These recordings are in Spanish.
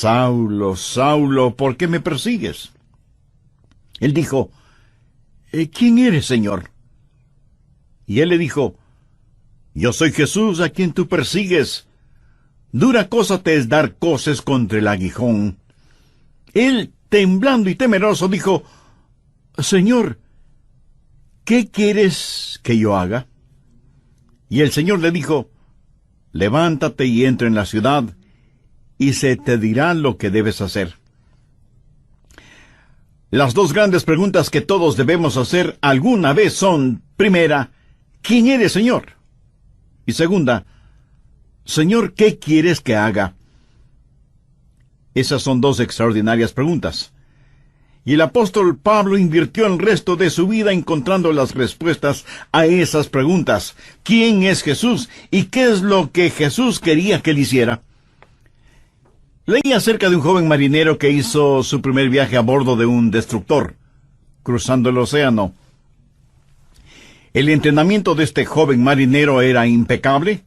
Saulo, Saulo, ¿por qué me persigues? Él dijo, ¿quién eres, Señor? Y él le dijo, yo soy Jesús a quien tú persigues. Dura cosa te es dar coces contra el aguijón. Él, temblando y temeroso, dijo, Señor, ¿qué quieres que yo haga? Y el Señor le dijo, levántate y entra en la ciudad, y se te dirá lo que debes hacer. Las dos grandes preguntas que todos debemos hacer alguna vez son, primera, ¿quién eres, Señor? Y segunda, Señor, ¿qué quieres que haga? Esas son dos extraordinarias preguntas. Y el apóstol Pablo invirtió el resto de su vida encontrando las respuestas a esas preguntas. ¿Quién es Jesús? ¿Y qué es lo que Jesús quería que él hiciera? Leí acerca de un joven marinero que hizo su primer viaje a bordo de un destructor, cruzando el océano. El entrenamiento de este joven marinero era impecable,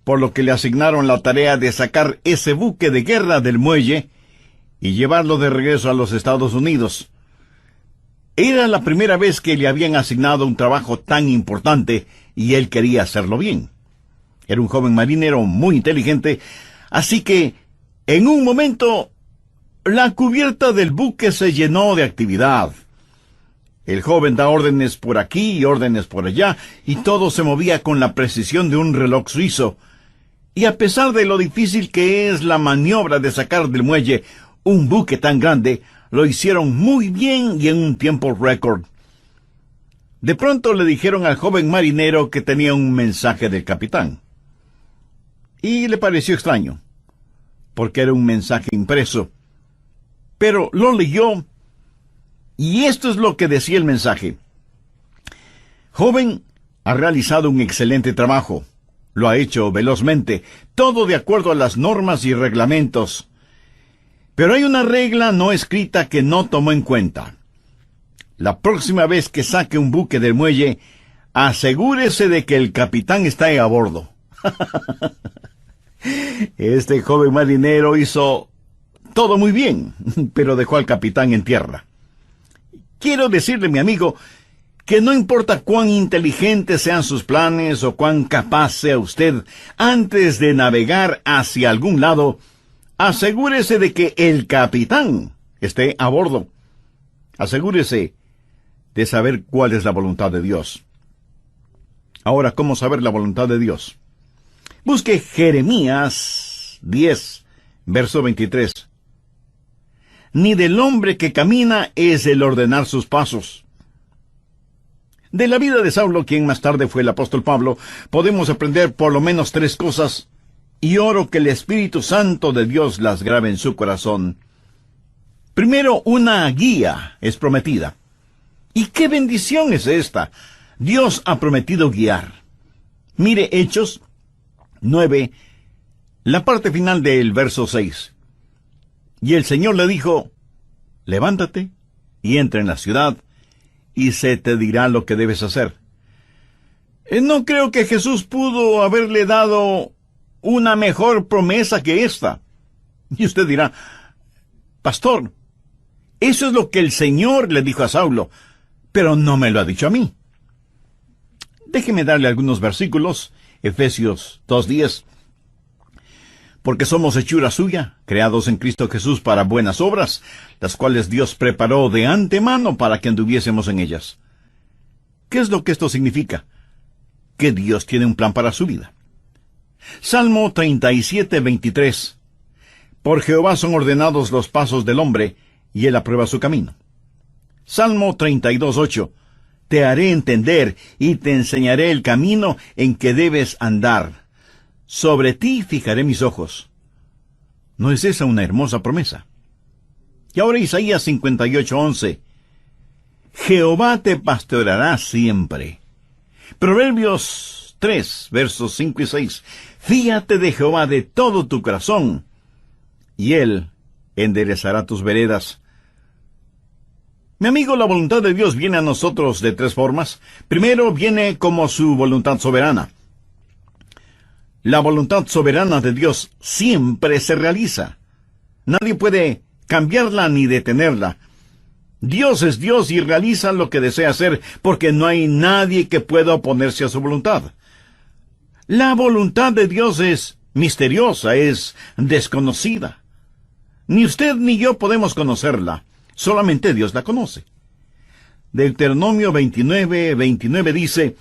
por lo que le asignaron la tarea de sacar ese buque de guerra del muelle y llevarlo de regreso a los Estados Unidos. Era la primera vez que le habían asignado un trabajo tan importante y él quería hacerlo bien. Era un joven marinero muy inteligente, así que en un momento la cubierta del buque se llenó de actividad. El joven da órdenes por aquí y órdenes por allá, y todo se movía con la precisión de un reloj suizo. Y a pesar de lo difícil que es la maniobra de sacar del muelle un buque tan grande, lo hicieron muy bien y en un tiempo récord. De pronto le dijeron al joven marinero que tenía un mensaje del capitán. Y le pareció extraño, porque era un mensaje impreso. Pero lo leyó, y esto es lo que decía el mensaje. Joven, ha realizado un excelente trabajo. Lo ha hecho velozmente, todo de acuerdo a las normas y reglamentos. Pero hay una regla no escrita que no tomó en cuenta. La próxima vez que saque un buque del muelle, asegúrese de que el capitán está a bordo. Este joven marinero hizo todo muy bien, pero dejó al capitán en tierra. Quiero decirle, mi amigo, que no importa cuán inteligentes sean sus planes o cuán capaz sea usted, antes de navegar hacia algún lado, asegúrese de que el capitán esté a bordo. Asegúrese de saber cuál es la voluntad de Dios. Ahora, ¿cómo saber la voluntad de Dios? Busque Jeremías 10, verso 23. Ni del hombre que camina es el ordenar sus pasos. De la vida de Saulo, quien más tarde fue el apóstol Pablo, podemos aprender por lo menos tres cosas, y oro que el Espíritu Santo de Dios las grabe en su corazón. Primero, una guía es prometida. ¿Y qué bendición es esta? Dios ha prometido guiar. Mire Hechos 9, la parte final del verso 6. Y el Señor le dijo, levántate y entra en la ciudad, y se te dirá lo que debes hacer. No creo que Jesús pudo haberle dado una mejor promesa que esta. Y usted dirá, pastor, eso es lo que el Señor le dijo a Saulo, pero no me lo ha dicho a mí. Déjeme darle algunos versículos. Efesios 2:10. Porque somos hechura suya, creados en Cristo Jesús para buenas obras, las cuales Dios preparó de antemano para que anduviésemos en ellas. ¿Qué es lo que esto significa? Que Dios tiene un plan para su vida. Salmo 37:23. Por Jehová son ordenados los pasos del hombre, y él aprueba su camino. Salmo 32:8. Te haré entender y te enseñaré el camino en que debes andar. Sobre ti fijaré mis ojos. ¿No es esa una hermosa promesa? Y ahora Isaías 58:11. Jehová te pastoreará siempre. Proverbios 3, versos 5 y 6. Fíate de Jehová de todo tu corazón, y él enderezará tus veredas. Mi amigo, la voluntad de Dios viene a nosotros de tres formas. Primero, viene como su voluntad soberana. La voluntad soberana de Dios siempre se realiza. Nadie puede cambiarla ni detenerla. Dios es Dios y realiza lo que desea hacer, porque no hay nadie que pueda oponerse a su voluntad. La voluntad de Dios es misteriosa, es desconocida. Ni usted ni yo podemos conocerla, solamente Dios la conoce. Deuteronomio 29:29 dice: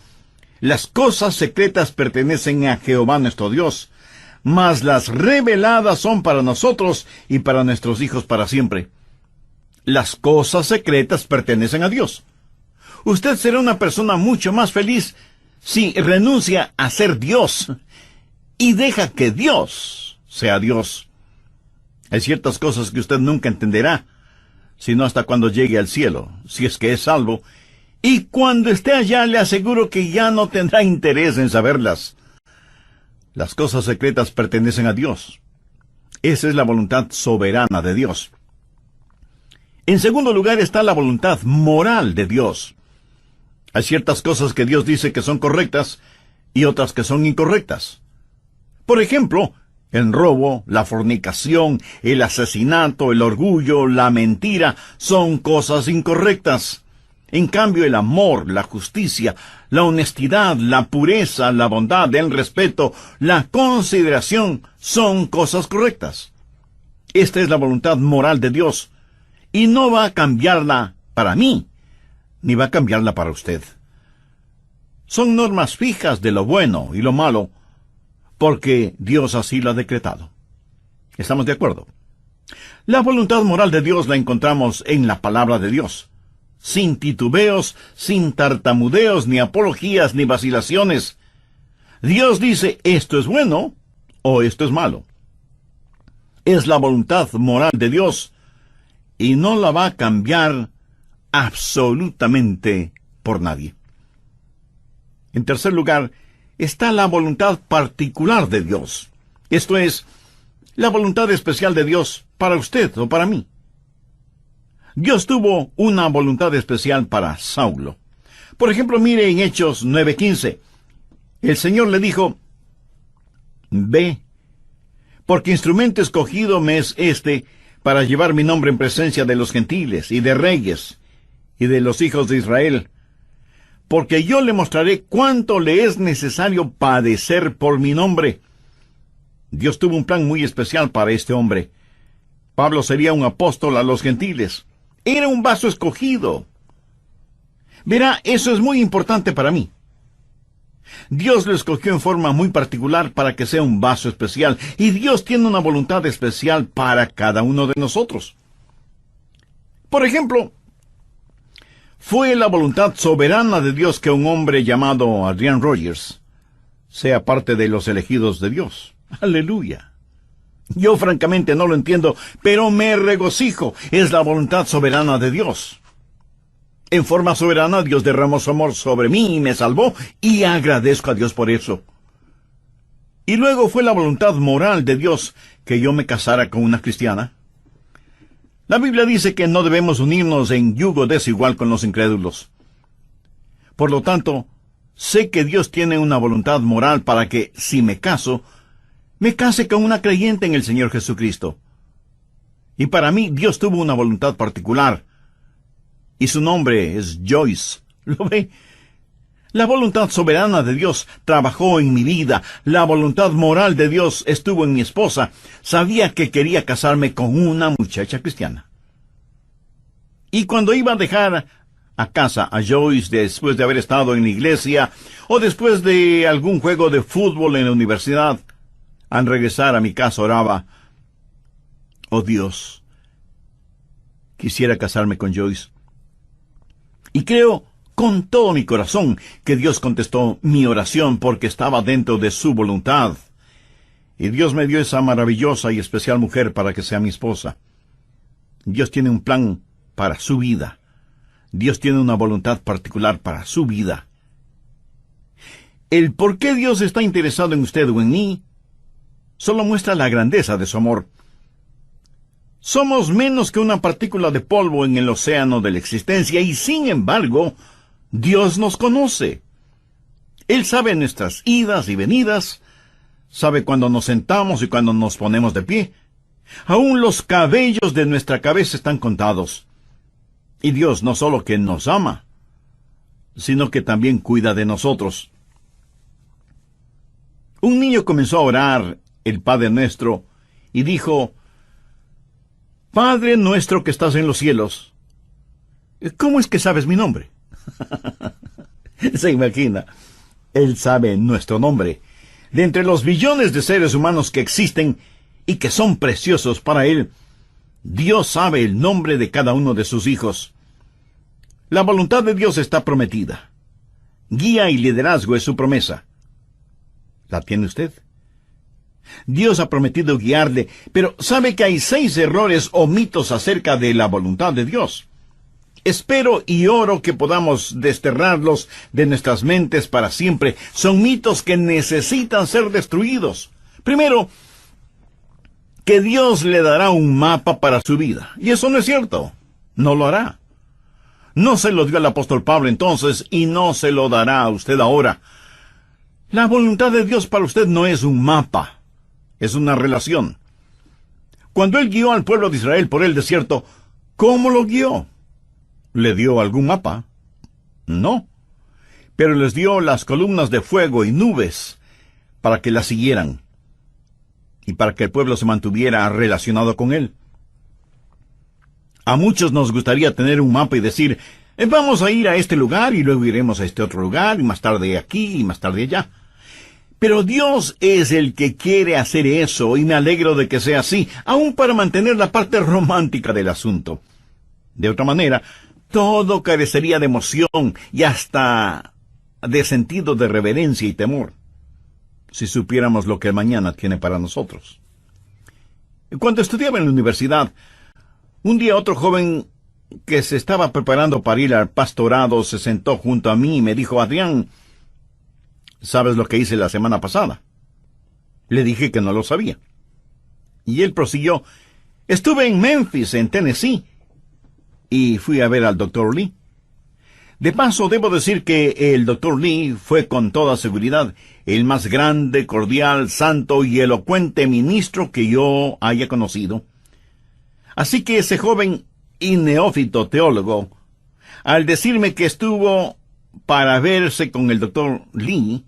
las cosas secretas pertenecen a Jehová nuestro Dios, mas las reveladas son para nosotros y para nuestros hijos para siempre. Las cosas secretas pertenecen a Dios. Usted será una persona mucho más feliz si renuncia a ser Dios y deja que Dios sea Dios. Hay ciertas cosas que usted nunca entenderá, sino hasta cuando llegue al cielo, si es que es salvo, y cuando esté allá le aseguro que ya no tendrá interés en saberlas. Las cosas secretas pertenecen a Dios. Esa es la voluntad soberana de Dios. En segundo lugar está la voluntad moral de Dios. Hay ciertas cosas que Dios dice que son correctas y otras que son incorrectas. Por ejemplo, el robo, la fornicación, el asesinato, el orgullo, la mentira son cosas incorrectas. En cambio, el amor, la justicia, la honestidad, la pureza, la bondad, el respeto, la consideración son cosas correctas. Esta es la voluntad moral de Dios, y no va a cambiarla para mí, ni va a cambiarla para usted. Son normas fijas de lo bueno y lo malo, porque Dios así lo ha decretado. ¿Estamos de acuerdo? La voluntad moral de Dios la encontramos en la palabra de Dios, sin titubeos, sin tartamudeos, ni apologías, ni vacilaciones. Dios dice, esto es bueno, o esto es malo. Es la voluntad moral de Dios, y no la va a cambiar absolutamente por nadie. En tercer lugar, está la voluntad particular de Dios. Esto es, la voluntad especial de Dios para usted o para mí. Dios tuvo una voluntad especial para Saulo. Por ejemplo, mire en Hechos 9:15. El Señor le dijo, ve, porque instrumento escogido me es este para llevar mi nombre en presencia de los gentiles y de reyes y de los hijos de Israel, porque yo le mostraré cuánto le es necesario padecer por mi nombre. Dios tuvo un plan muy especial para este hombre. Pablo sería un apóstol a los gentiles. Era un vaso escogido. Verá, eso es muy importante para mí. Dios lo escogió en forma muy particular para que sea un vaso especial, y Dios tiene una voluntad especial para cada uno de nosotros. Por ejemplo, fue la voluntad soberana de Dios que un hombre llamado Adrian Rogers sea parte de los elegidos de Dios. ¡Aleluya! Yo francamente no lo entiendo, pero me regocijo. Es la voluntad soberana de Dios. En forma soberana, Dios derramó su amor sobre mí y me salvó, y agradezco a Dios por eso. Y luego fue la voluntad moral de Dios que yo me casara con una cristiana. La Biblia dice que no debemos unirnos en yugo desigual con los incrédulos. Por lo tanto, sé que Dios tiene una voluntad moral para que, si me case con una creyente en el Señor Jesucristo. Y para mí, Dios tuvo una voluntad particular, y su nombre es Joyce. ¿Lo ve? La voluntad soberana de Dios trabajó en mi vida. La voluntad moral de Dios estuvo en mi esposa. Sabía que quería casarme con una muchacha cristiana. Y cuando iba a dejar a casa a Joyce después de haber estado en la iglesia, o después de algún juego de fútbol en la universidad, al regresar a mi casa oraba, oh Dios, quisiera casarme con Joyce. Y creo con todo mi corazón que Dios contestó mi oración porque estaba dentro de su voluntad. Y Dios me dio esa maravillosa y especial mujer para que sea mi esposa. Dios tiene un plan para su vida. Dios tiene una voluntad particular para su vida. El por qué Dios está interesado en usted o en mí solo muestra la grandeza de su amor. Somos menos que una partícula de polvo en el océano de la existencia, y sin embargo, Dios nos conoce. Él sabe nuestras idas y venidas, sabe cuando nos sentamos y cuando nos ponemos de pie, Aún los cabellos de nuestra cabeza están contados. Y Dios no solo que nos ama, sino que también cuida de nosotros. Un niño comenzó a orar el Padre Nuestro y dijo: Padre nuestro que estás en los cielos. ¿Cómo es que sabes mi nombre? Se imagina, Él sabe nuestro nombre. De entre los billones de seres humanos que existen y que son preciosos para Él, Dios sabe el nombre de cada uno de sus hijos. La voluntad de Dios está prometida. Guía y liderazgo es su promesa. ¿La tiene usted? Dios ha prometido guiarle, pero sabe que hay 6 errores o mitos acerca de la voluntad de Dios. Espero y oro que podamos desterrarlos de nuestras mentes para siempre. Son mitos que necesitan ser destruidos. Primero, que Dios le dará un mapa para su vida. Y eso no es cierto. No lo hará. No se lo dio al apóstol Pablo entonces y no se lo dará a usted ahora. La voluntad de Dios para usted no es un mapa. Es una relación. Cuando Él guió al pueblo de Israel por el desierto, ¿cómo lo guió? ¿Le dio algún mapa? No. Pero les dio las columnas de fuego y nubes para que las siguieran y para que el pueblo se mantuviera relacionado con Él. A muchos nos gustaría tener un mapa y decir: vamos a ir a este lugar y luego iremos a este otro lugar y más tarde aquí y más tarde allá. Pero Dios es el que quiere hacer eso y me alegro de que sea así, aun para mantener la parte romántica del asunto. De otra manera, todo carecería de emoción y hasta de sentido de reverencia y temor, si supiéramos lo que el mañana tiene para nosotros. Cuando estudiaba en la universidad, un día otro joven que se estaba preparando para ir al pastorado se sentó junto a mí y me dijo: Adrián, ¿sabes lo que hice la semana pasada? Le dije que no lo sabía. Y él prosiguió: estuve en Memphis, en Tennessee, y fui a ver al Dr. Lee. De paso, debo decir que el Dr. Lee fue con toda seguridad el más grande, cordial, santo y elocuente ministro que yo haya conocido. Así que ese joven y neófito teólogo, al decirme que estuvo para verse con el Dr. Lee,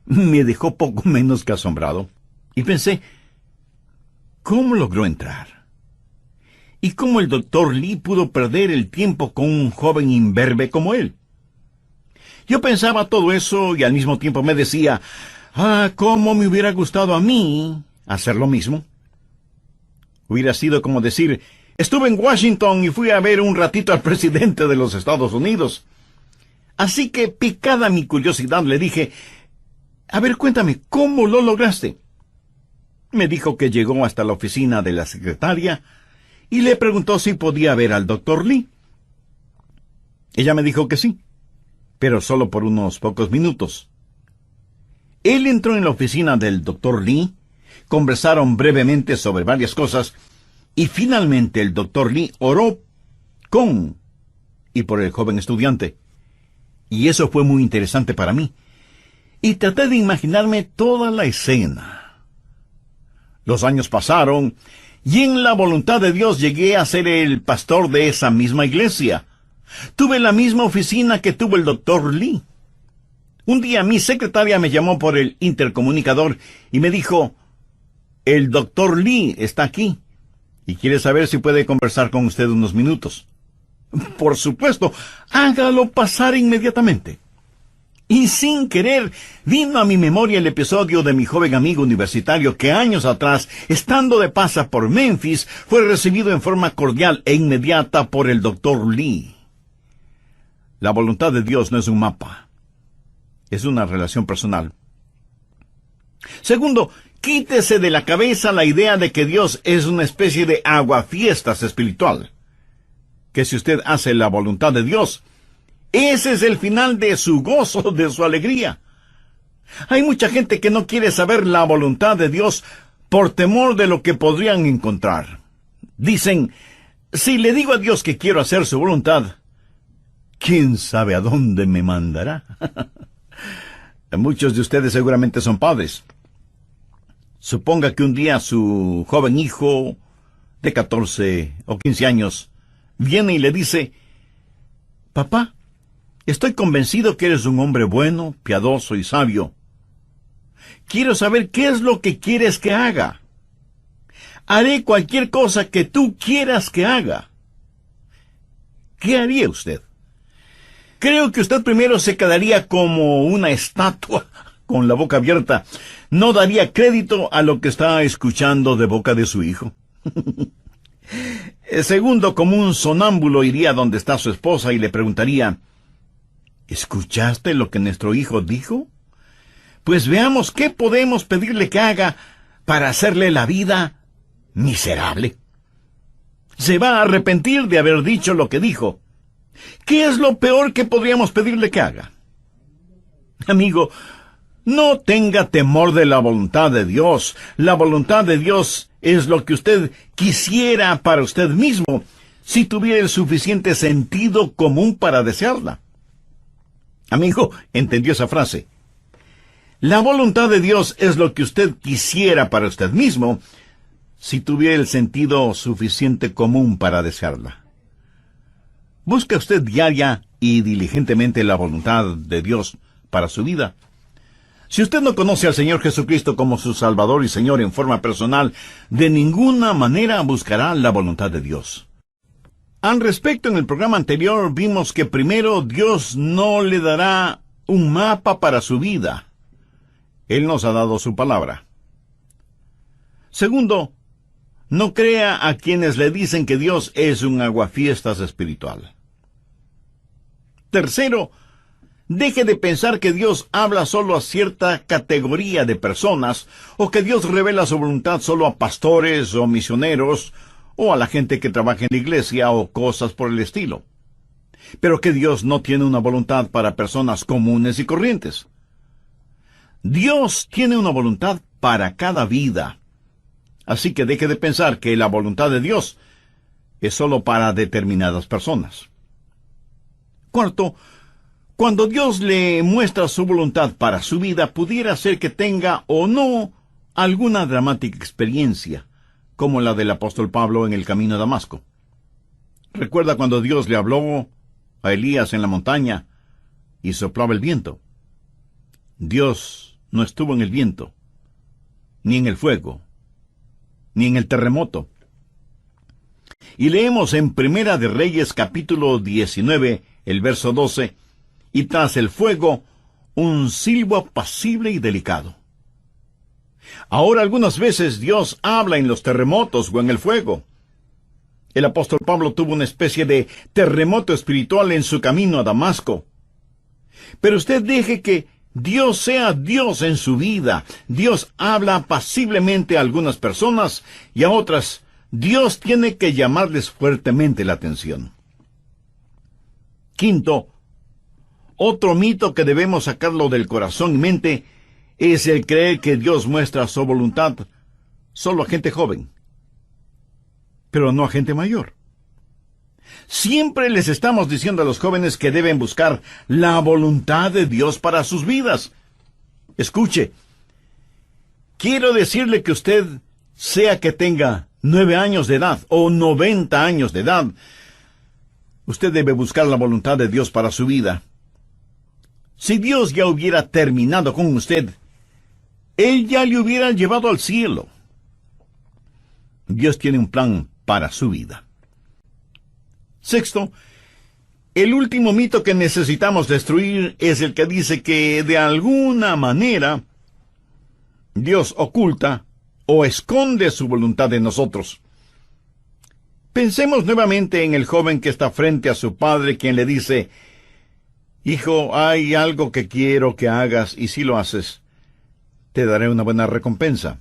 me dejó poco menos que asombrado. Y pensé: ¿cómo logró entrar? ¿Y cómo el Dr. Lee pudo perder el tiempo con un joven imberbe como él? Yo pensaba todo eso y al mismo tiempo me decía: cómo me hubiera gustado a mí hacer lo mismo. Hubiera sido como decir: estuve en Washington y fui a ver un ratito al presidente de los Estados Unidos. Así que, picada mi curiosidad, le dije: a ver, cuéntame, ¿cómo lo lograste? Me dijo que llegó hasta la oficina de la secretaria y le preguntó si podía ver al Dr. Lee. Ella me dijo que sí, pero solo por unos pocos minutos. Él entró en la oficina del Dr. Lee, conversaron brevemente sobre varias cosas, y finalmente el Dr. Lee oró con y por el joven estudiante. Y eso fue muy interesante para mí. Y traté de imaginarme toda la escena. Los años pasaron, y en la voluntad de Dios llegué a ser el pastor de esa misma iglesia. Tuve la misma oficina que tuvo el Dr. Lee. Un día mi secretaria me llamó por el intercomunicador y me dijo: el Dr. Lee está aquí y quiere saber si puede conversar con usted unos minutos. Por supuesto, hágalo pasar inmediatamente. Y sin querer, vino a mi memoria el episodio de mi joven amigo universitario que años atrás, estando de paso por Memphis, fue recibido en forma cordial e inmediata por el Dr. Lee. La voluntad de Dios no es un mapa, es una relación personal. Segundo, quítese de la cabeza la idea de que Dios es una especie de aguafiestas espiritual. Que si usted hace la voluntad de Dios, ese es el final de su gozo, de su alegría. Hay mucha gente que no quiere saber la voluntad de Dios por temor de lo que podrían encontrar. Dicen: si le digo a Dios que quiero hacer su voluntad, ¿quién sabe a dónde me mandará? Muchos de ustedes seguramente son padres. Suponga que un día su joven hijo de 14 o 15 años, viene y le dice: «Papá, estoy convencido que eres un hombre bueno, piadoso y sabio. Quiero saber qué es lo que quieres que haga. Haré cualquier cosa que tú quieras que haga». ¿Qué haría usted? Creo que usted primero se quedaría como una estatua, con la boca abierta. No daría crédito a lo que está escuchando de boca de su hijo. Segundo, como un sonámbulo, iría donde está su esposa y le preguntaría: ¿escuchaste lo que nuestro hijo dijo? Pues veamos qué podemos pedirle que haga para hacerle la vida miserable. Se va a arrepentir de haber dicho lo que dijo. ¿Qué es lo peor que podríamos pedirle que haga? Amigo, no tenga temor de la voluntad de Dios. La voluntad de Dios es lo que usted quisiera para usted mismo, si tuviera el suficiente sentido común para desearla. Amigo, ¿entendió esa frase? La voluntad de Dios es lo que usted quisiera para usted mismo, si tuviera el sentido suficiente común para desearla. ¿Busca usted diaria y diligentemente la voluntad de Dios para su vida? Si usted no conoce al Señor Jesucristo como su Salvador y Señor en forma personal, de ninguna manera buscará la voluntad de Dios. Al respecto, en el programa anterior vimos que primero Dios no le dará un mapa para su vida. Él nos ha dado su palabra. Segundo, no crea a quienes le dicen que Dios es un aguafiestas espiritual. Tercero, deje de pensar que Dios habla solo a cierta categoría de personas, o que Dios revela su voluntad solo a pastores o misioneros, o a la gente que trabaja en la iglesia, o cosas por el estilo. Pero que Dios no tiene una voluntad para personas comunes y corrientes. Dios tiene una voluntad para cada vida. Así que deje de pensar que la voluntad de Dios es solo para determinadas personas. Cuarto, cuando Dios le muestra su voluntad para su vida, pudiera ser que tenga o no alguna dramática experiencia, como la del apóstol Pablo en el camino a Damasco. ¿Recuerda cuando Dios le habló a Elías en la montaña y soplaba el viento? Dios no estuvo en el viento, ni en el fuego, ni en el terremoto. Y leemos en Primera de Reyes capítulo 19, el verso 12, y tras el fuego, un silbo apacible y delicado. Ahora algunas veces Dios habla en los terremotos o en el fuego. El apóstol Pablo tuvo una especie de terremoto espiritual en su camino a Damasco. Pero usted deje que Dios sea Dios en su vida. Dios habla apaciblemente a algunas personas y a otras Dios tiene que llamarles fuertemente la atención. Quinto, otro mito que debemos sacarlo del corazón y mente es el creer que Dios muestra su voluntad solo a gente joven, pero no a gente mayor. Siempre les estamos diciendo a los jóvenes que deben buscar la voluntad de Dios para sus vidas. Escuche, quiero decirle que usted, sea que tenga 9 años de edad o 90 años de edad, usted debe buscar la voluntad de Dios para su vida. Si Dios ya hubiera terminado con usted, Él ya le hubiera llevado al cielo. Dios tiene un plan para su vida. Sexto, el último mito que necesitamos destruir es el que dice que de alguna manera Dios oculta o esconde su voluntad en nosotros. Pensemos nuevamente en el joven que está frente a su padre, quien le dice: «Hijo, hay algo que quiero que hagas, y si lo haces, te daré una buena recompensa.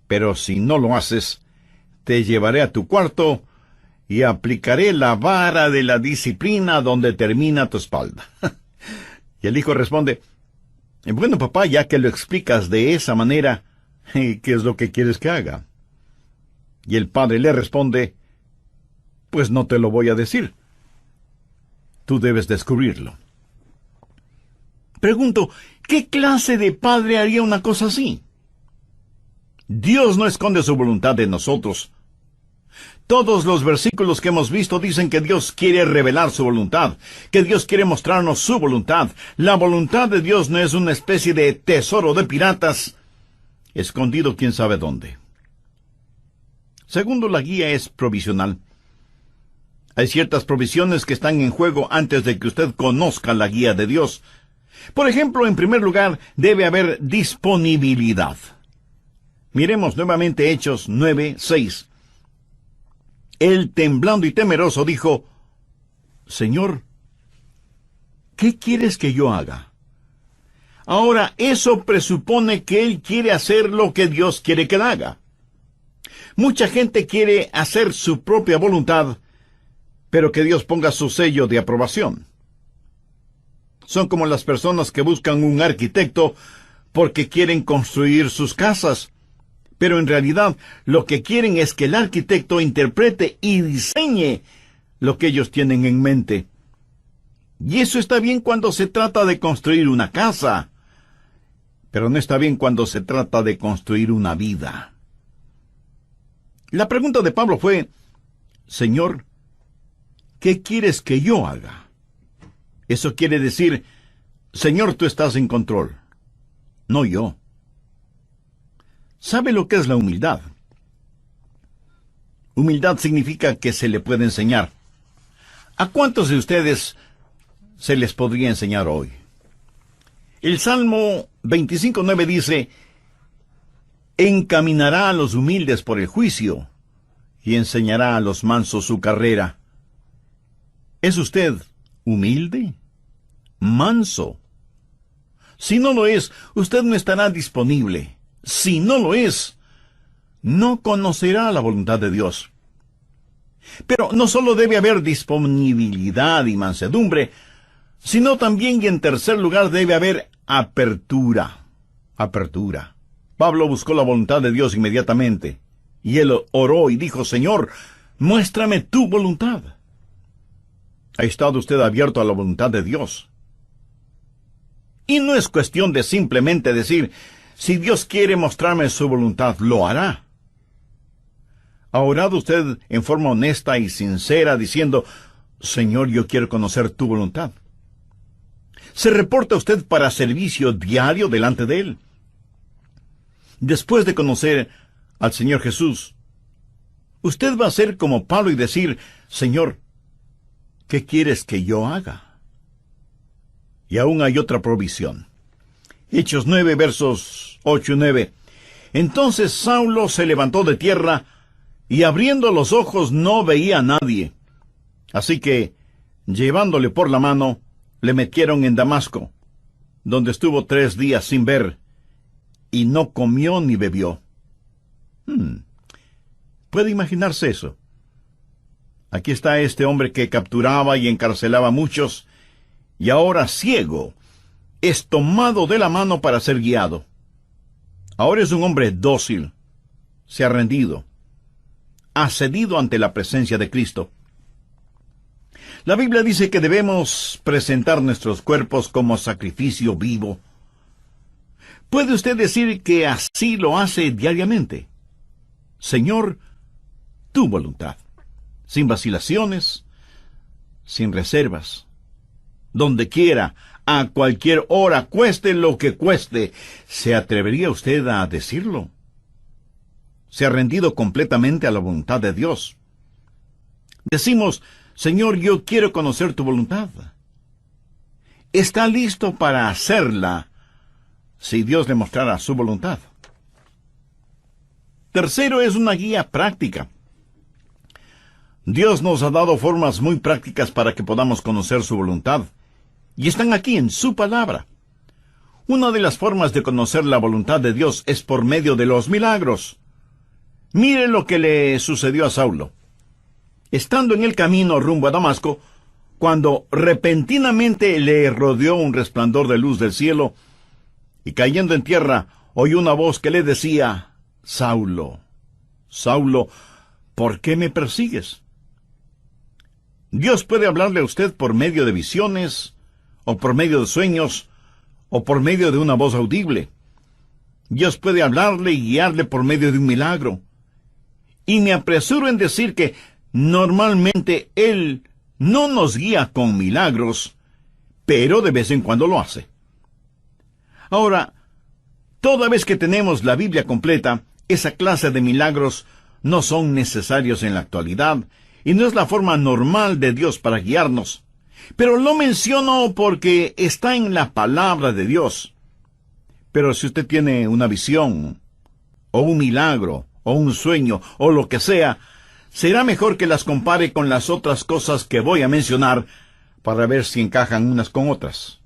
Pero si no lo haces, te llevaré a tu cuarto y aplicaré la vara de la disciplina donde termina tu espalda». Y el hijo responde: «Bueno, papá, ya que lo explicas de esa manera, ¿qué es lo que quieres que haga?». Y el padre le responde: «Pues no te lo voy a decir. Tú debes descubrirlo». Pregunto, ¿qué clase de padre haría una cosa así? Dios no esconde su voluntad de nosotros, Todos los versículos que hemos visto dicen que Dios quiere revelar su voluntad, que Dios quiere mostrarnos su voluntad. La voluntad de Dios no es una especie de tesoro de piratas, escondido quién sabe dónde. Segundo, la guía es provisional. Hay ciertas provisiones que están en juego antes de que usted conozca la guía de Dios. Por ejemplo, en primer lugar, debe haber disponibilidad. Miremos nuevamente Hechos 9:6. Él, temblando y temeroso, dijo: Señor, ¿qué quieres que yo haga? Ahora, eso presupone que él quiere hacer lo que Dios quiere que haga. Mucha gente quiere hacer su propia voluntad, pero que Dios ponga su sello de aprobación. Son como las personas que buscan un arquitecto porque quieren construir sus casas, pero en realidad lo que quieren es que el arquitecto interprete y diseñe lo que ellos tienen en mente. Y eso está bien cuando se trata de construir una casa, pero no está bien cuando se trata de construir una vida. La pregunta de Pablo fue: Señor, ¿qué quieres que yo haga? Eso quiere decir: Señor, tú estás en control, no yo. ¿Sabe lo que es la humildad? Humildad significa que se le puede enseñar. ¿A cuántos de ustedes se les podría enseñar hoy? El Salmo 25:9 dice: encaminará a los humildes por el juicio y enseñará a los mansos su carrera. ¿Es usted humilde? ¿Manso? Si no lo es, usted no estará disponible. Si no lo es, no conocerá la voluntad de Dios. Pero no solo debe haber disponibilidad y mansedumbre, sino también, y en tercer lugar, debe haber apertura. Apertura. Pablo buscó la voluntad de Dios inmediatamente, y él oró y dijo: Señor, muéstrame tu voluntad. ¿Ha estado usted abierto a la voluntad de Dios? Y no es cuestión de simplemente decir: si Dios quiere mostrarme su voluntad, lo hará. ¿Ha orado usted en forma honesta y sincera diciendo: Señor, yo quiero conocer tu voluntad? ¿Se reporta usted para servicio diario delante de Él? Después de conocer al Señor Jesús, usted va a ser como Pablo y decir: Señor, ¿qué quieres que yo haga? Y aún hay otra provisión. Hechos 9, versos 8 y 9. Entonces Saulo se levantó de tierra, y abriendo los ojos no veía a nadie. Así que, llevándole por la mano, le metieron en Damasco, donde estuvo 3 días sin ver, y no comió ni bebió. ¿Puede imaginarse eso? Aquí está este hombre que capturaba y encarcelaba a muchos, y ahora ciego, es tomado de la mano para ser guiado. Ahora es un hombre dócil, se ha rendido, ha cedido ante la presencia de Cristo. La Biblia dice que debemos presentar nuestros cuerpos como sacrificio vivo. ¿Puede usted decir que así lo hace diariamente? Señor, tu voluntad, sin vacilaciones, sin reservas, donde quiera, a cualquier hora, cueste lo que cueste. ¿Se atrevería usted a decirlo? ¿Se ha rendido completamente a la voluntad de Dios? Decimos: Señor, yo quiero conocer tu voluntad. ¿Está listo para hacerla si Dios le mostrara su voluntad? Tercero, es una guía práctica. Dios nos ha dado formas muy prácticas para que podamos conocer su voluntad, y están aquí en su palabra. Una de las formas de conocer la voluntad de Dios es por medio de los milagros. Mire lo que le sucedió a Saulo. Estando en el camino rumbo a Damasco, cuando repentinamente le rodeó un resplandor de luz del cielo, y cayendo en tierra, oyó una voz que le decía: Saulo, Saulo, ¿por qué me persigues? Dios puede hablarle a usted por medio de visiones, o por medio de sueños, o por medio de una voz audible. Dios puede hablarle y guiarle por medio de un milagro. Y me apresuro en decir que normalmente Él no nos guía con milagros, pero de vez en cuando lo hace. Ahora, toda vez que tenemos la Biblia completa, esa clase de milagros no son necesarios en la actualidad, y no es la forma normal de Dios para guiarnos. Pero lo menciono porque está en la palabra de Dios. Pero si usted tiene una visión, o un milagro, o un sueño, o lo que sea, será mejor que las compare con las otras cosas que voy a mencionar para ver si encajan unas con otras.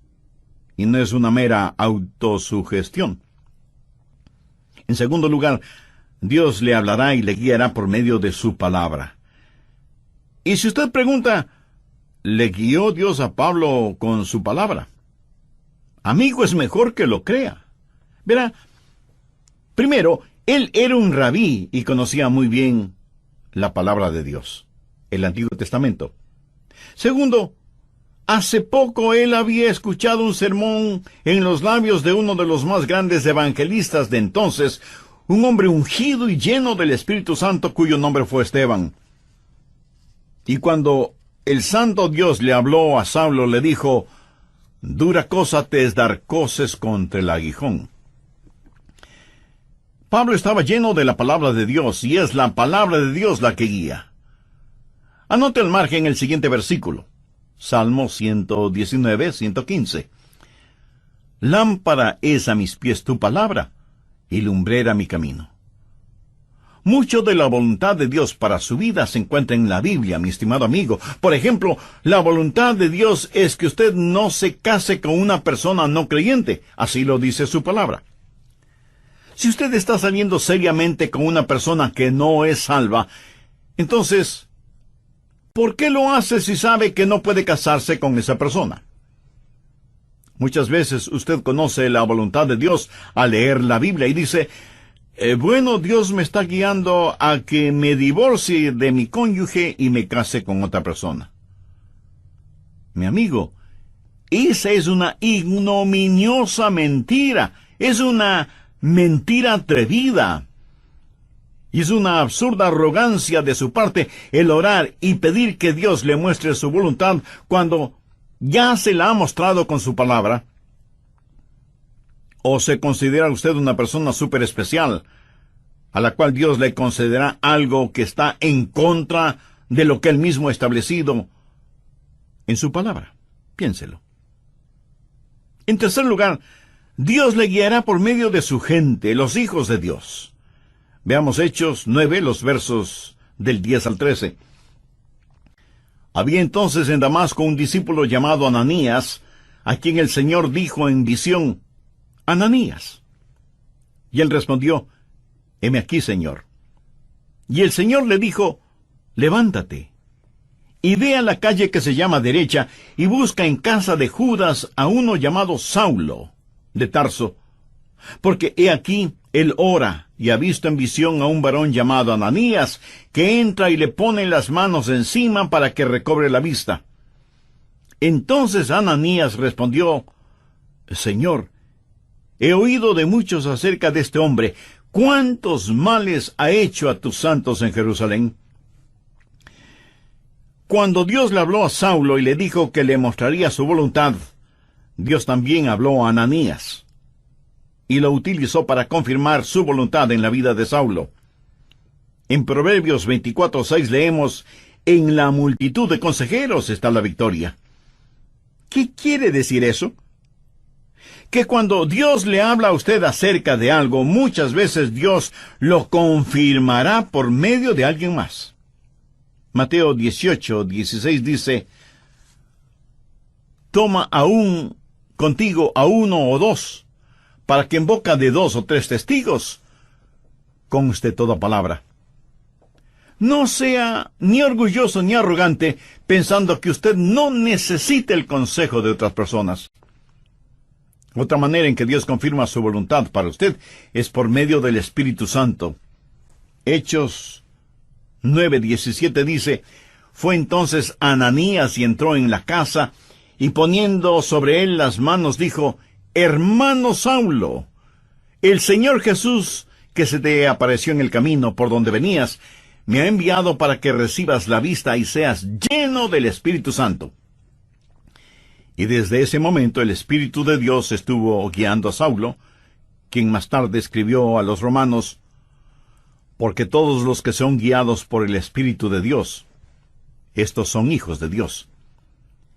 Y no es una mera autosugestión. En segundo lugar, Dios le hablará y le guiará por medio de su palabra. Y si usted pregunta, ¿le guió Dios a Pablo con su palabra? Amigo, es mejor que lo crea. Verá, primero, él era un rabí y conocía muy bien la palabra de Dios, el Antiguo Testamento. Segundo, hace poco él había escuchado un sermón en los labios de uno de los más grandes evangelistas de entonces, un hombre ungido y lleno del Espíritu Santo cuyo nombre fue Esteban. Y cuando el Santo Dios le habló a Saulo, le dijo, «Dura cosa te es dar coces contra el aguijón». Pablo estaba lleno de la palabra de Dios, y es la palabra de Dios la que guía. Anote al margen el siguiente versículo. Salmo 119, 115. Lámpara es a mis pies tu palabra, y lumbrera mi camino. Mucho de la voluntad de Dios para su vida se encuentra en la Biblia, mi estimado amigo. Por ejemplo, la voluntad de Dios es que usted no se case con una persona no creyente. Así lo dice su palabra. Si usted está saliendo seriamente con una persona que no es salva, entonces, ¿por qué lo hace si sabe que no puede casarse con esa persona? Muchas veces usted conoce la voluntad de Dios al leer la Biblia y dice, bueno, Dios me está guiando a que me divorcie de mi cónyuge y me case con otra persona. Mi amigo, esa es una ignominiosa mentira. Es una mentira atrevida. Y es una absurda arrogancia de su parte el orar y pedir que Dios le muestre su voluntad cuando ya se la ha mostrado con su palabra. ¿O se considera usted una persona súper especial, a la cual Dios le concederá algo que está en contra de lo que Él mismo ha establecido en su palabra? Piénselo. En tercer lugar, Dios le guiará por medio de su gente, los hijos de Dios. Veamos Hechos 9, los versos del 10 al 13. Había entonces en Damasco un discípulo llamado Ananías, a quien el Señor dijo en visión, «Ananías». Y él respondió, «Heme aquí, Señor». Y el Señor le dijo, «Levántate, y ve a la calle que se llama Derecha, y busca en casa de Judas a uno llamado Saulo, de Tarso, porque he aquí, él ora, y ha visto en visión a un varón llamado Ananías, que entra y le pone las manos encima para que recobre la vista». Entonces Ananías respondió, «Señor, he oído de muchos acerca de este hombre. ¿Cuántos males ha hecho a tus santos en Jerusalén?» Cuando Dios le habló a Saulo y le dijo que le mostraría su voluntad, Dios también habló a Ananías y lo utilizó para confirmar su voluntad en la vida de Saulo. En Proverbios 24:6 leemos, «En la multitud de consejeros está la victoria». ¿Qué quiere decir eso? Que cuando Dios le habla a usted acerca de algo, muchas veces Dios lo confirmará por medio de alguien más. Mateo 18:16 dice, «Toma aún contigo a uno o dos, para que en boca de 2 o 3 testigos conste toda palabra». No sea ni orgulloso ni arrogante pensando que usted no necesita el consejo de otras personas. Otra manera en que Dios confirma su voluntad para usted es por medio del Espíritu Santo. Hechos 9:17 dice, «Fue entonces Ananías y entró en la casa, y poniendo sobre él las manos dijo, Hermano Saulo, el Señor Jesús, que se te apareció en el camino por donde venías, me ha enviado para que recibas la vista y seas lleno del Espíritu Santo. Y desde ese momento el Espíritu de Dios estuvo guiando a Saulo, quien más tarde escribió a los romanos, porque todos los que son guiados por el Espíritu de Dios, estos son hijos de Dios.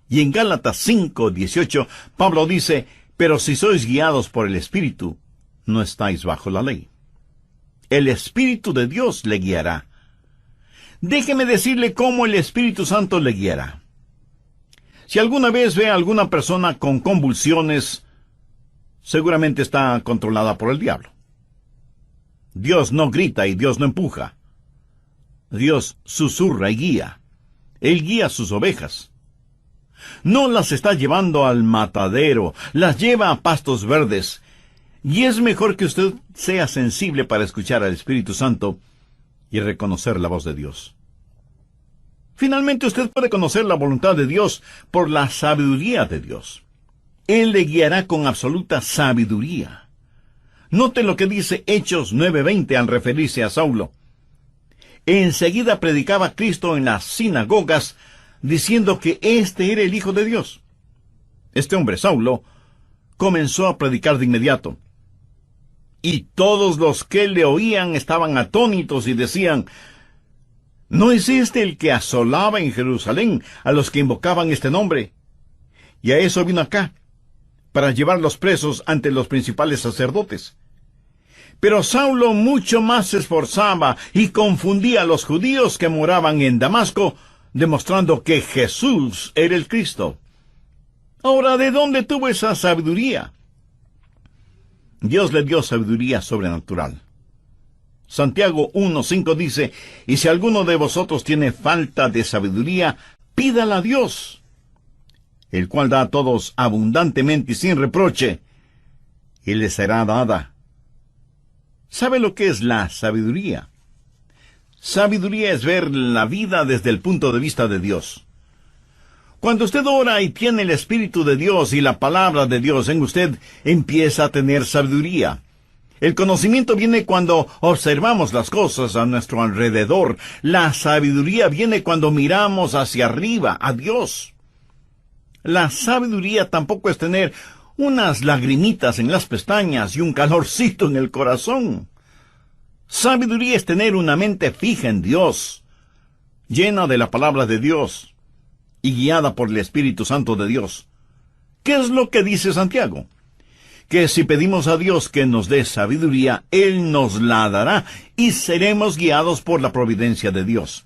Y en Gálatas 5:18, Pablo dice, pero si sois guiados por el Espíritu, no estáis bajo la ley. El Espíritu de Dios le guiará. Déjeme decirle cómo el Espíritu Santo le guiará. Si alguna vez ve a alguna persona con convulsiones, seguramente está controlada por el diablo. Dios no grita y Dios no empuja. Dios susurra y guía. Él guía a sus ovejas. No las está llevando al matadero, las lleva a pastos verdes. Y es mejor que usted sea sensible para escuchar al Espíritu Santo y reconocer la voz de Dios. Finalmente usted puede conocer la voluntad de Dios por la sabiduría de Dios. Él le guiará con absoluta sabiduría. Note lo que dice Hechos 9:20 al referirse a Saulo. Enseguida predicaba Cristo en las sinagogas, diciendo que éste era el Hijo de Dios. Este hombre, Saulo, comenzó a predicar de inmediato. Y todos los que le oían estaban atónitos y decían, ¿no es este el que asolaba en Jerusalén a los que invocaban este nombre? Y a eso vino acá, para llevarlos presos ante los principales sacerdotes. Pero Saulo mucho más se esforzaba y confundía a los judíos que moraban en Damasco, demostrando que Jesús era el Cristo. Ahora, ¿de dónde tuvo esa sabiduría? Dios le dio sabiduría sobrenatural. Santiago 1:5 dice, y si alguno de vosotros tiene falta de sabiduría, pídala a Dios, el cual da a todos abundantemente y sin reproche, y le será dada. ¿Sabe lo que es la sabiduría? Sabiduría es ver la vida desde el punto de vista de Dios. Cuando usted ora y tiene el Espíritu de Dios y la palabra de Dios en usted, empieza a tener sabiduría. El conocimiento viene cuando observamos las cosas a nuestro alrededor. La sabiduría viene cuando miramos hacia arriba, a Dios. La sabiduría tampoco es tener unas lagrimitas en las pestañas y un calorcito en el corazón. Sabiduría es tener una mente fija en Dios, llena de la palabra de Dios y guiada por el Espíritu Santo de Dios. ¿Qué es lo que dice Santiago? Que si pedimos a Dios que nos dé sabiduría, Él nos la dará y seremos guiados por la providencia de Dios.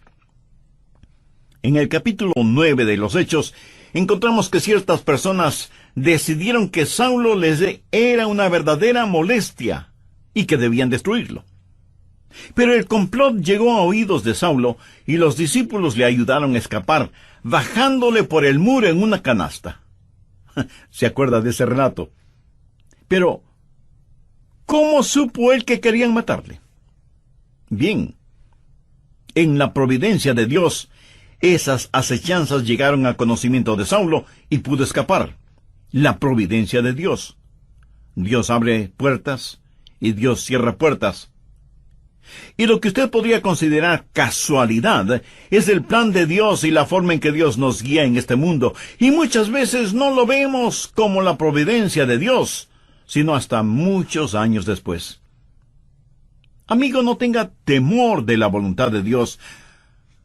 En el capítulo 9 de los Hechos, encontramos que ciertas personas decidieron que Saulo les era una verdadera molestia y que debían destruirlo. Pero el complot llegó a oídos de Saulo y los discípulos le ayudaron a escapar, bajándole por el muro en una canasta. ¿Se acuerda de ese relato? Pero, ¿cómo supo él que querían matarle? Bien, en la providencia de Dios, esas acechanzas llegaron al conocimiento de Saulo y pudo escapar. La providencia de Dios. Dios abre puertas y Dios cierra puertas. Y lo que usted podría considerar casualidad es el plan de Dios y la forma en que Dios nos guía en este mundo. Y muchas veces no lo vemos como la providencia de Dios, sino hasta muchos años después. Amigo, no tenga temor de la voluntad de Dios.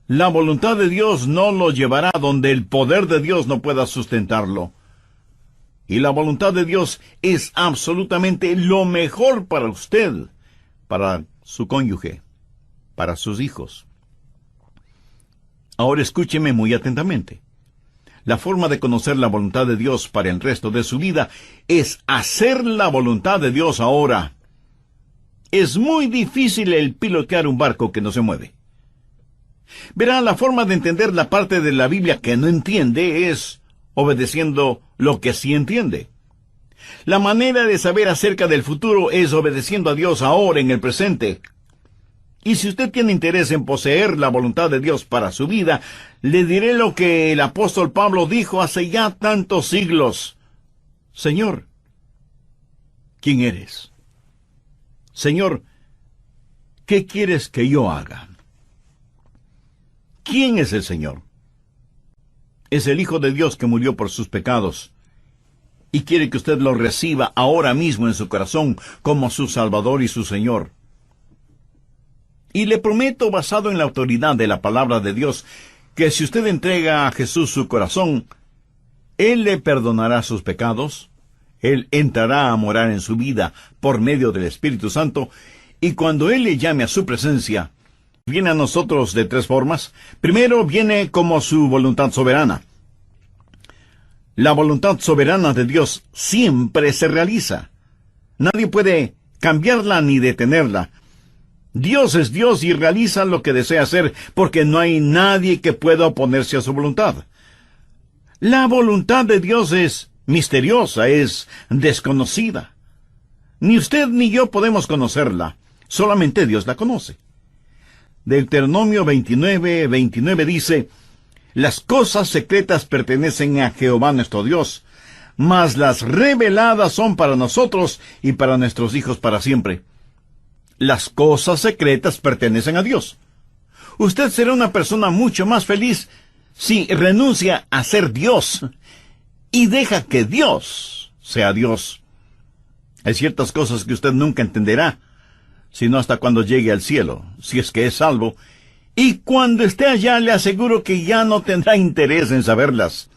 La voluntad de Dios no lo llevará donde el poder de Dios no pueda sustentarlo. Y la voluntad de Dios es absolutamente lo mejor para usted, para su cónyuge, para sus hijos. Ahora escúcheme muy atentamente. La forma de conocer la voluntad de Dios para el resto de su vida es hacer la voluntad de Dios ahora. Es muy difícil el pilotear un barco que no se mueve. Verá, la forma de entender la parte de la Biblia que no entiende es obedeciendo lo que sí entiende. La manera de saber acerca del futuro es obedeciendo a Dios ahora en el presente. Y si usted tiene interés en poseer la voluntad de Dios para su vida, le diré lo que el apóstol Pablo dijo hace ya tantos siglos. Señor, ¿quién eres? Señor, ¿qué quieres que yo haga? ¿Quién es el Señor? Es el Hijo de Dios que murió por sus pecados y quiere que usted lo reciba ahora mismo en su corazón como su Salvador y su Señor. Y le prometo, basado en la autoridad de la palabra de Dios, que si usted entrega a Jesús su corazón, Él le perdonará sus pecados, Él entrará a morar en su vida por medio del Espíritu Santo, y cuando Él le llame a su presencia, viene a nosotros de tres formas. Primero, viene como su voluntad soberana. La voluntad soberana de Dios siempre se realiza. Nadie puede cambiarla ni detenerla. Dios es Dios y realiza lo que desea hacer, porque no hay nadie que pueda oponerse a su voluntad. La voluntad de Dios es misteriosa, es desconocida. Ni usted ni yo podemos conocerla, solamente Dios la conoce. Deuteronomio 29:29 dice: las cosas secretas pertenecen a Jehová nuestro Dios, mas las reveladas son para nosotros y para nuestros hijos para siempre. Las cosas secretas pertenecen a Dios. Usted será una persona mucho más feliz si renuncia a ser Dios y deja que Dios sea Dios. Hay ciertas cosas que usted nunca entenderá, sino hasta cuando llegue al cielo, si es que es salvo, y cuando esté allá le aseguro que ya no tendrá interés en saberlas.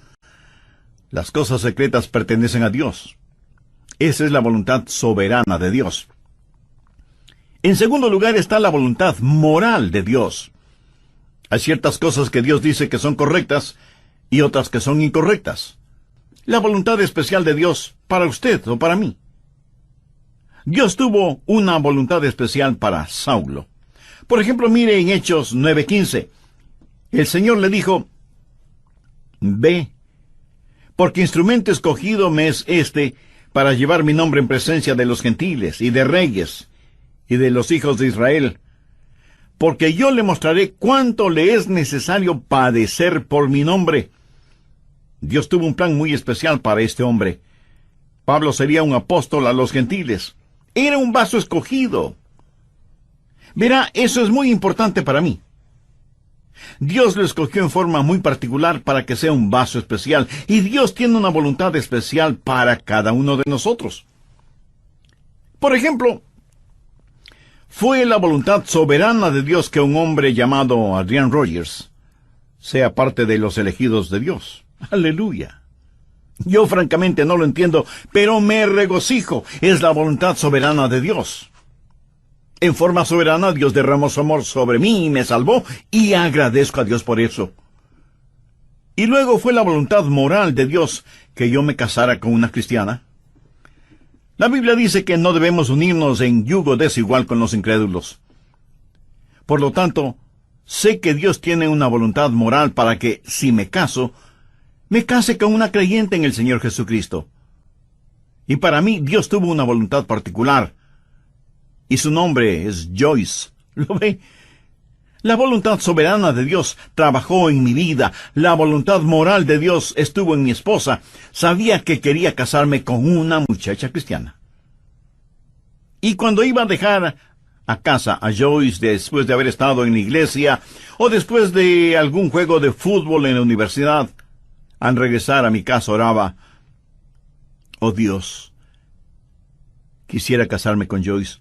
Las cosas secretas pertenecen a Dios. Esa es la voluntad soberana de Dios. En segundo lugar está la voluntad moral de Dios. Hay ciertas cosas que Dios dice que son correctas y otras que son incorrectas. La voluntad especial de Dios para usted o para mí. Dios tuvo una voluntad especial para Saulo. Por ejemplo, mire en Hechos 9:15. El Señor le dijo: ve, porque instrumento escogido me es este para llevar mi nombre en presencia de los gentiles y de reyes y de los hijos de Israel, porque yo le mostraré cuánto le es necesario padecer por mi nombre. Dios tuvo un plan muy especial para este hombre. Pablo sería un apóstol a los gentiles. Era un vaso escogido. Verá, eso es muy importante para mí. Dios lo escogió en forma muy particular para que sea un vaso especial, y Dios tiene una voluntad especial para cada uno de nosotros. Por ejemplo, fue la voluntad soberana de Dios que un hombre llamado Adrian Rogers sea parte de los elegidos de Dios. ¡Aleluya! Yo francamente no lo entiendo, pero me regocijo. Es la voluntad soberana de Dios. En forma soberana, Dios derramó su amor sobre mí y me salvó, y agradezco a Dios por eso. Y luego fue la voluntad moral de Dios que yo me casara con una cristiana. La Biblia dice que no debemos unirnos en yugo desigual con los incrédulos. Por lo tanto, sé que Dios tiene una voluntad moral para que, si me case con una creyente en el Señor Jesucristo. Y para mí, Dios tuvo una voluntad particular, y su nombre es Joyce. ¿Lo ve? La voluntad soberana de Dios trabajó en mi vida. La voluntad moral de Dios estuvo en mi esposa. Sabía que quería casarme con una muchacha cristiana. Y cuando iba a dejar a casa a Joyce después de haber estado en la iglesia, o después de algún juego de fútbol en la universidad, al regresar a mi casa oraba: oh Dios, quisiera casarme con Joyce.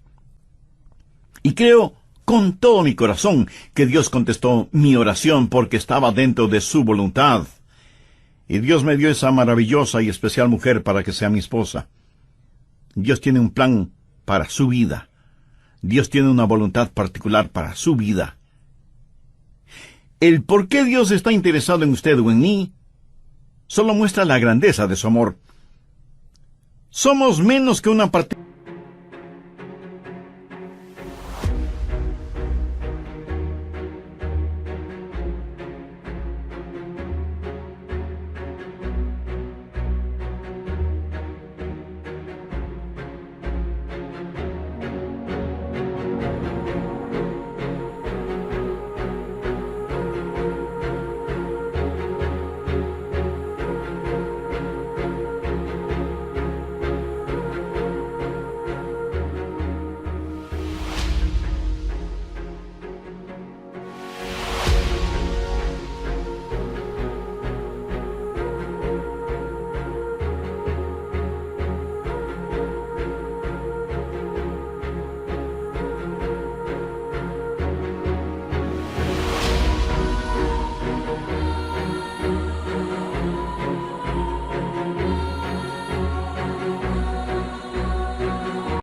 Y creo con todo mi corazón que Dios contestó mi oración porque estaba dentro de su voluntad. Y Dios me dio esa maravillosa y especial mujer para que sea mi esposa. Dios tiene un plan para su vida. Dios tiene una voluntad particular para su vida. El por qué Dios está interesado en usted o en mí solo muestra la grandeza de su amor. Somos menos que una parte